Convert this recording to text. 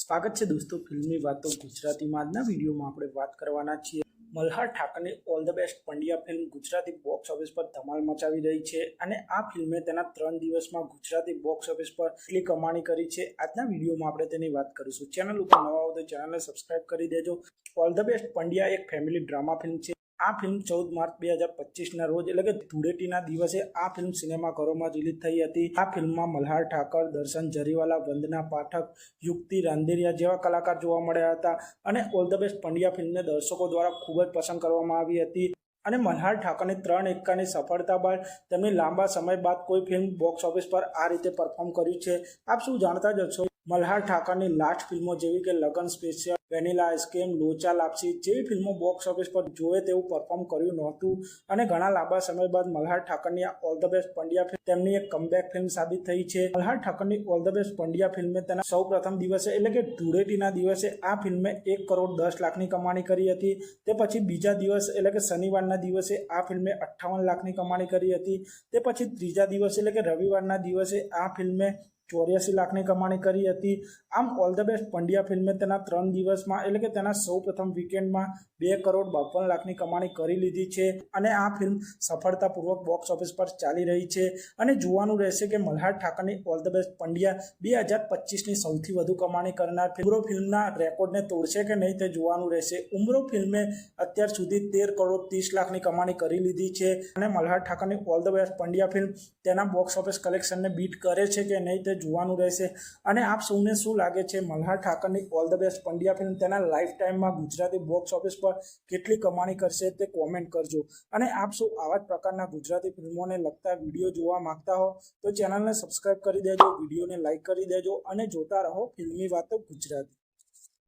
સ્વાગત છે દોસ્તો ફિલ્મી વાતો ગુજરાતીમાં। આજના વિડીયોમાં આપણે વાત કરવાના છીએ મલ્હાર ઠાકરની all the best Pandya film Gujarati box office પર ધમાલ મચાવી રહી છે અને આ ફિલ્મે તેના 3 દિવસમાં ગુજરાતી બોક્સ ઓફિસ પર કેટલી કમાણી કરી છે આજના વિડીયોમાં આપણે તેની વાત કરીશું। ચેનલ ઉપર નવા હો તો ચેનલને સબસ્ક્રાઇબ કરી દેજો। ઓલ ધ બેસ્ટ પંડ્યા એક ફેમિલી ડ્રામા ફિલ્મ છે। આ ફિલ્મ 14 માર્ચ 2025ના રોજ એટલે કે ધૂળેટીના દિવસે આ ફિલ્મ સિનેમાઘરોમાં રિલીઝ થઈ હતી। આ ફિલ્મમાં મલ્હાર ઠાકર, દર્શન જરીવાલા, વંદના પાઠક, યુક્તિ રાંદેરિયા જેવા કલાકાર જોવા મળ્યા હતા અને ઓલ ધ બેસ્ટ પંડ્યા ફિલ્મને દર્શકો દ્વારા ખૂબ જ પસંદ કરવામાં આવી હતી અને મલ્હાર ઠાકરની 3 એક્કાની સફળતા બાદ તેમની લાંબા સમય બાદ કોઈ ફિલ્મ બોક્સ ઓફિસ પર આ રીતે પરફોર્મ કર્યું છે। આપ શું જાણતા જ હશો મલ્હાર ઠાકરની લાસ્ટ ફિલ્મો જેવી કે લગન સ્પેશિયલ, વેનીલા આઈસ્ક્રીમ, લોચા લાપસી જેવી ફિલ્મો બોક્સ ઓફિસ પર જોવે તેવું પરફોર્મ કર્યું નહોતું અને ઘણા લાંબા સમય બાદ મલ્હાર ઠાકરની all the best Pandya film તેમની એક કમબેક ફિલ્મ સાબિત થઈ છે। મલ્હાર ઠાકરની ઓલ ધ બેસ્ટ પંડ્યા ફિલ્મે તેના સૌ પ્રથમ દિવસે એટલે કે ધૂળેટીના દિવસે આ ફિલ્મે 1 કરોડ 10 લાખની કમાણી કરી હતી। તે પછી બીજા દિવસ એટલે કે શનિવારના દિવસે આ ફિલ્મે 58 લાખની કમાણી કરી હતી। તે પછી ત્રીજા દિવસે એટલે કે રવિવારના દિવસે આ ફિલ્મે 84 લાખની કમાણી કરી હતી। આમ ઓલ ધ બેસ્ટ પંડ્યા ફિલ્મે તેના 3 દિવસમાં એટલે કે તેના સૌ પ્રથમ વીકેન્ડમાં 2 કરોડ 52 લાખની કમાણી કરી લીધી છે અને આ ફિલ્મ સફળતાપૂર્વક બોક્સ ઓફિસ પર ચાલી રહી છે અને જોવાનું રહેશે કે મલ્હાર ઠાકરની ઓલ ધ બેસ્ટ પંડ્યા 2025ની સૌથી વધુ કમાણી કરનાર ઉમરો ફિલ્મના રેકોર્ડને તોડશે કે નહીં તે જોવાનું રહેશે। ઉમરો ફિલ્મે અત્યાર સુધી 13 કરોડ 30 લાખની કમાણી કરી લીધી છે અને મલ્હાર ઠાકરની all the best Pandya film તેના બોક્સ ઓફિસ કલેક્શનને બીટ કરે છે કે નહીં તે જોવાનું રહેશે અને આપ સૌને શું લાગે છે મલ્હાર ઠાકરની all the best Pandya film તેના લાઈફ ટાઈમમાં ગુજરાતી બોક્સ ઓફિસ પર કેટલી કમાણી કરશે તે કોમેન્ટ કરજો અને આપ સૌ આવા જ પ્રકારના ગુજરાતી ફિલ્મોને લગતા વિડીયો જોવા માંગતા હો તો ચેનલને સબસ્ક્રાઇબ કરી દેજો, વિડીયોને લાઈક કરી દેજો અને જોતા રહો ફિલ્મી વાતો ગુજરાતી।